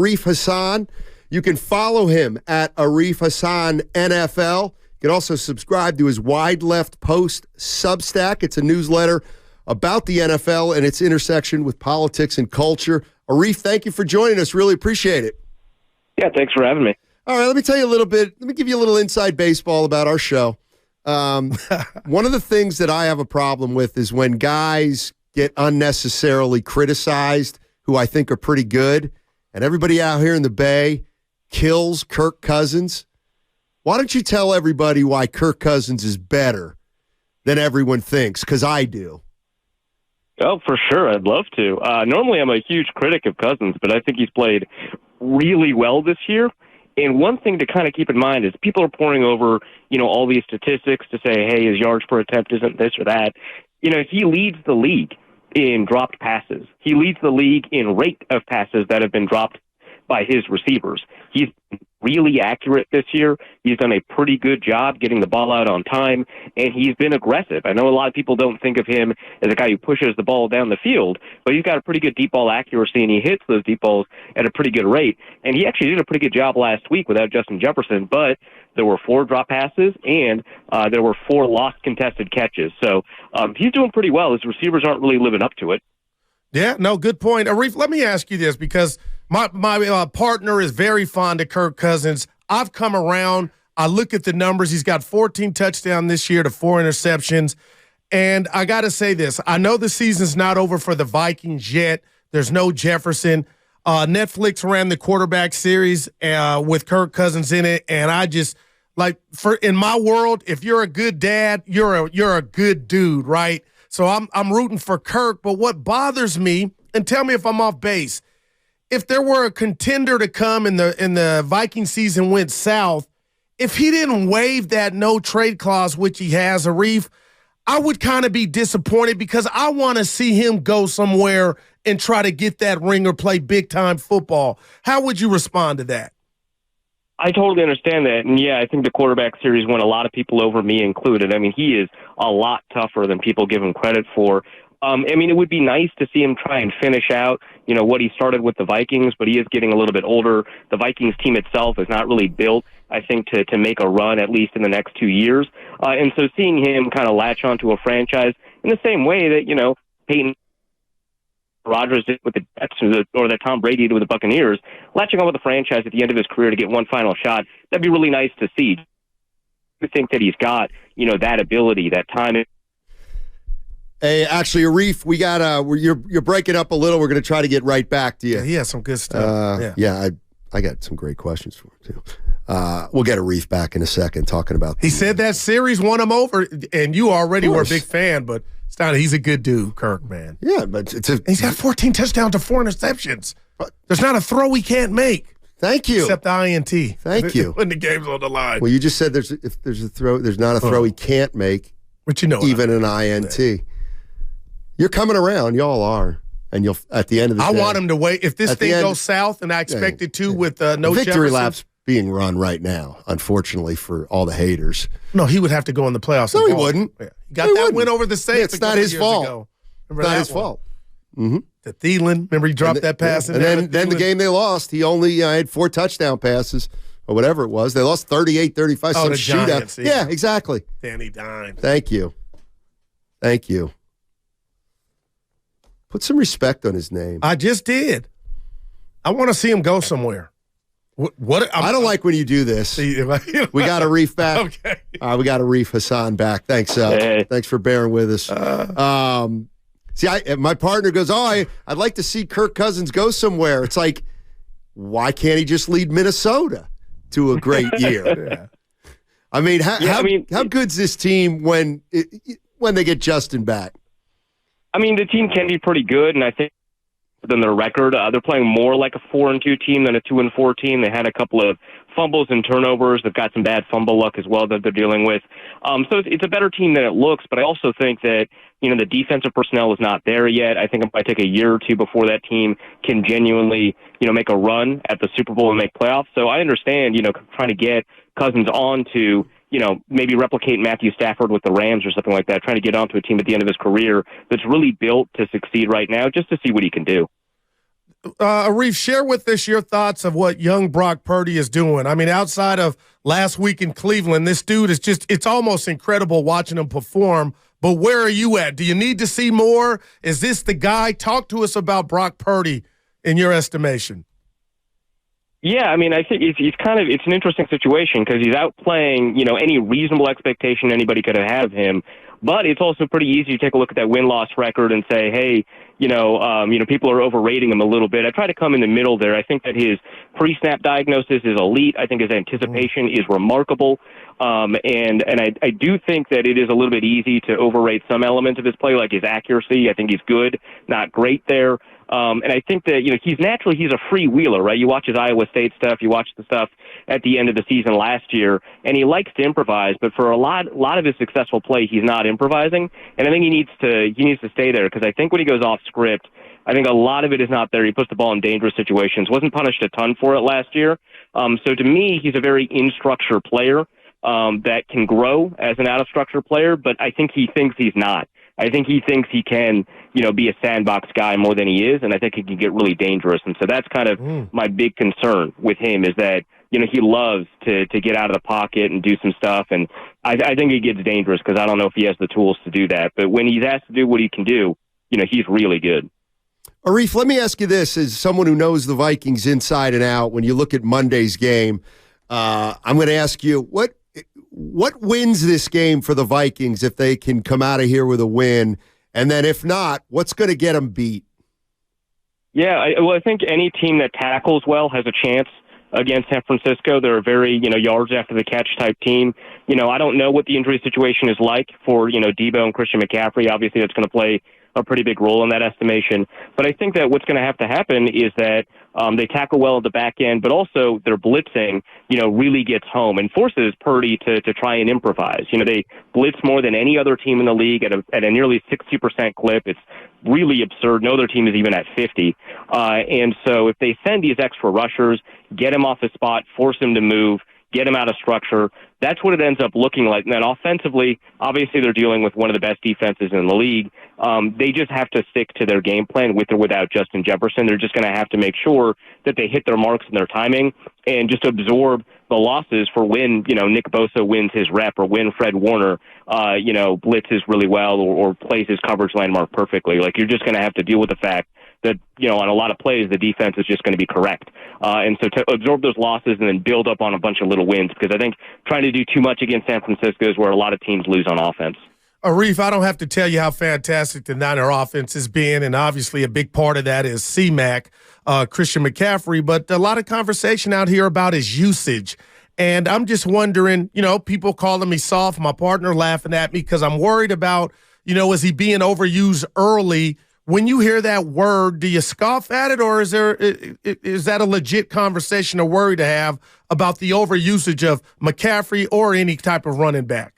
Arif Hasan. You can follow him at Arif Hasan NFL. You can also subscribe to his Wide Left Post Substack. It's a newsletter about the NFL and its intersection with politics and culture. Arif, thank you for joining us. Really appreciate it. Yeah, thanks for having me. All right, let me tell you a little bit. Let me give you a little inside baseball about our show. One of the things that I have a problem with is when guys get unnecessarily criticized who I think are pretty good, and everybody out here in the Bay kills Kirk Cousins. Why don't you tell everybody why Kirk Cousins is better than everyone thinks? Because I do. Oh, for sure. I'd love to. Normally, I'm a huge critic of Cousins, but I think he's played really well this year. And one thing to kind of keep in mind is people are pouring over, all these statistics to say, hey, his yards per attempt isn't this or that. He leads the league in dropped passes. He leads the league in rate of passes that have been dropped by his receivers. He's really accurate this year. He's done a pretty good job getting the ball out on time, and he's been aggressive. I know a lot of people don't think of him as a guy who pushes the ball down the field, but he's got a pretty good deep ball accuracy, and he hits those deep balls at a pretty good rate. And he actually did a pretty good job last week without Justin Jefferson, but there were 4 drop passes, and there were 4 lost contested catches. So he's doing pretty well. His receivers aren't really living up to it. Yeah, no, good point. Arif, let me ask you this, because my partner is very fond of Kirk Cousins. I've come around. I look at the numbers. He's got 14 touchdowns this year to 4 interceptions. And I got to say this. I know the season's not over for the Vikings yet. There's no Jefferson. Netflix ran the quarterback series with Kirk Cousins in it. And I just, in my world, if you're a good dad, you're a good dude, right? So I'm rooting for Kirk. But what bothers me, and tell me if I'm off base, if there were a contender to come and the Viking season went south, if he didn't waive that no trade clause, which he has, Arif, I would kind of be disappointed, because I want to see him go somewhere and try to get that ring or play big-time football. How would you respond to that? I totally understand that. And, yeah, I think the quarterback series won a lot of people over, me included. I mean, he is a lot tougher than people give him credit for. It would be nice to see him try and finish out, what he started with the Vikings, but he is getting a little bit older. The Vikings team itself is not really built, I think, to make a run, at least in the next 2 years. And so seeing him kind of latch onto a franchise in the same way that, Peyton Rodgers did with the Jets, or that Tom Brady did with the Buccaneers, latching on with the franchise at the end of his career to get one final shot, that'd be really nice to see. I think that he's got, that ability, that time. Hey, actually, Arif, we got you're breaking up a little. We're going to try to get right back to you. Yeah, he has some good stuff. I got some great questions for him too. We'll get Arif back in a second talking about. He said that series won him over, and you already were a big fan, but Steiny, he's a good dude, Kirk, man. Yeah, but he's got 14 touchdowns to 4 interceptions. There's not a throw he can't make. Thank you. Except the INT. Thank you. When the game's on the line. Well, you just said if there's a throw, there's not a throw he can't make. But even an INT. Man. You're coming around. Y'all are. And you'll at the end of the day. I want him to wait. If this thing goes south, and I expect it to with no victory Jefferson, laps being run right now, unfortunately, for all the haters. No, he would have to go in the playoffs. No, he wouldn't. Yeah. He got that win over the Saints. It's not his fault. It's not his fault. Mm-hmm. To Thielen. Remember he dropped that pass? And then the game they lost, he only had 4 touchdown passes or whatever it was. They lost 38-35, some shootout. Giants, yeah, exactly. Danny Dimes. Thank you. Put some respect on his name. I just did. I want to see him go somewhere. I don't like when you do this. We got Arif back. Okay. We got Arif Hasan back. Thanks. Thanks for bearing with us. My partner goes, I'd like to see Kirk Cousins go somewhere. It's like, why can't he just lead Minnesota to a great year? Yeah. I mean, how good's this team when they get Justin back? I mean, the team can be pretty good, and I think than their record. They're playing more like a 4-2 team than a 2-4 team. They had a couple of fumbles and turnovers. They've got some bad fumble luck as well that they're dealing with. So it's a better team than it looks, but I also think that, the defensive personnel is not there yet. I think it might take a year or two before that team can genuinely, make a run at the Super Bowl and make playoffs. So I understand, trying to get Cousins on to, maybe replicate Matthew Stafford with the Rams or something like that, trying to get onto a team at the end of his career that's really built to succeed right now, just to see what he can do. Arif, share with us your thoughts of what young Brock Purdy is doing. I mean, outside of last week in Cleveland, this dude is it's almost incredible watching him perform. But where are you at? Do you need to see more? Is this the guy? Talk to us about Brock Purdy in your estimation. Yeah, I mean, I think it's an interesting situation because he's outplaying, any reasonable expectation anybody could have of him. But it's also pretty easy to take a look at that win-loss record and say, hey, people are overrating him a little bit. I try to come in the middle there. I think that his pre-snap diagnosis is elite. I think his anticipation is remarkable. And I do think that it is a little bit easy to overrate some elements of his play, like his accuracy. I think he's good, not great there. And I think that, he's a freewheeler, right? You watch his Iowa State stuff, you watch the stuff at the end of the season last year, and he likes to improvise, but for a lot of his successful play, he's not improvising. And I think he needs to stay there, because I think when he goes off script, I think a lot of it is not there. He puts the ball in dangerous situations. Wasn't punished a ton for it last year. So to me, he's a very in-structure player that can grow as an out-of-structure player, but I think he thinks he's not. I think he thinks he can, be a sandbox guy more than he is, and I think he can get really dangerous. And so that's kind of my big concern with him is that, he loves to get out of the pocket and do some stuff, and I think he gets dangerous because I don't know if he has the tools to do that. But when he's asked to do what he can do, he's really good. Arif, let me ask you this, as someone who knows the Vikings inside and out, when you look at Monday's game, I'm going to ask you, what wins this game for the Vikings if they can come out of here with a win? And then if not, what's going to get them beat? Yeah, I think any team that tackles well has a chance against San Francisco. They're a very, yards after the catch type team. I don't know what the injury situation is like for, Debo and Christian McCaffrey. Obviously, that's going to play a pretty big role in that estimation. But I think that what's going to have to happen is that they tackle well at the back end, but also their blitzing, really gets home and forces Purdy to try and improvise. They blitz more than any other team in the league at a nearly 60% clip. It's really absurd. No other team is even at 50. And so if they send these extra rushers, get him off his spot, force him to move, get him out of structure, that's what it ends up looking like. And then offensively, obviously they're dealing with one of the best defenses in the league. They just have to stick to their game plan with or without Justin Jefferson. They're just going to have to make sure that they hit their marks and their timing and just absorb the losses for when, Nick Bosa wins his rep or when Fred Warner, blitzes really well or plays his coverage landmark perfectly. Like, you're just going to have to deal with the fact that, on a lot of plays, the defense is just going to be correct. And so to absorb those losses and then build up on a bunch of little wins, because I think trying to do too much against San Francisco is where a lot of teams lose on offense. Arif, I don't have to tell you how fantastic the Niner offense has been, and obviously a big part of that is C-Mac, Christian McCaffrey, but a lot of conversation out here about his usage. And I'm just wondering, people calling me soft, my partner laughing at me because I'm worried about, is he being overused early? When you hear that word, do you scoff at it, or is that a legit conversation or worry to have about the overusage of McCaffrey or any type of running back?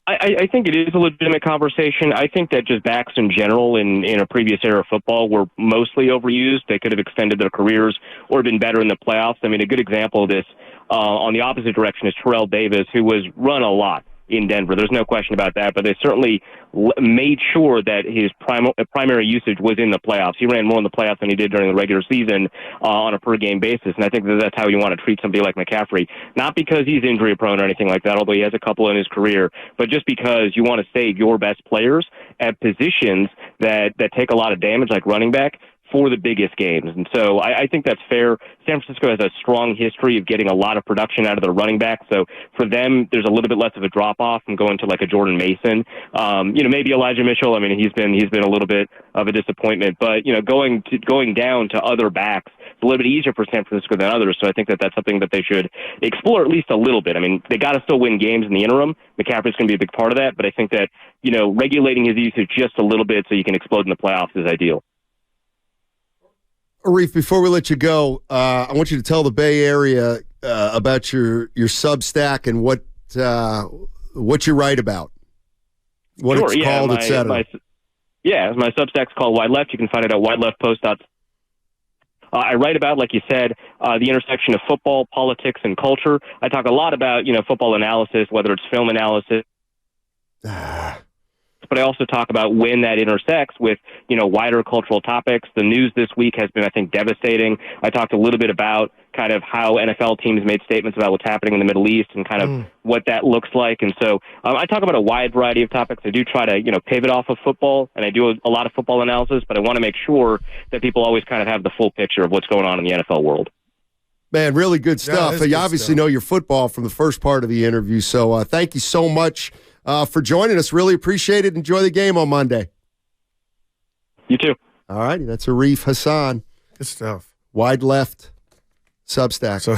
I think it is a legitimate conversation. I think that just backs in general in a previous era of football were mostly overused. They could have extended their careers or been better in the playoffs. I mean, a good example of this on the opposite direction is Terrell Davis, who was run a lot in Denver. There's no question about that, but they certainly made sure that his primary usage was in the playoffs. He ran more in the playoffs than he did during the regular season on a per-game basis, and I think that's how you want to treat somebody like McCaffrey. Not because he's injury-prone or anything like that, although he has a couple in his career, but just because you want to save your best players at positions that take a lot of damage, like running back, for the biggest games. And so I think that's fair. San Francisco has a strong history of getting a lot of production out of their running back. So for them, there's a little bit less of a drop-off from going to like a Jordan Mason. Maybe Elijah Mitchell. I mean, he's been a little bit of a disappointment. But, going down to other backs, it's a little bit easier for San Francisco than others. So I think that that's something that they should explore at least a little bit. I mean, they got to still win games in the interim. McCaffrey's going to be a big part of that. But I think that, regulating his usage just a little bit so you can explode in the playoffs is ideal. Arif, before we let you go, I want you to tell the Bay Area about your Substack and what you write about, what it's called, et cetera. My Substack's called Wide Left. You can find it at wideleftpost.com. I write about, like you said, the intersection of football, politics, and culture. I talk a lot about, football analysis, whether it's film analysis. but I also talk about when that intersects with, wider cultural topics. The news this week has been, I think, devastating. I talked a little bit about kind of how NFL teams made statements about what's happening in the Middle East and kind of what that looks like. And so I talk about a wide variety of topics. I do try to, pivot off of football, and I do a lot of football analysis, but I want to make sure that people always kind of have the full picture of what's going on in the NFL world. Man, really good stuff. You obviously know your football from the first part of the interview, so thank you so much for joining us. Really appreciate it. Enjoy the game on Monday. You too. All righty, that's Arif Hasan. Good stuff. Wide left, Substack. So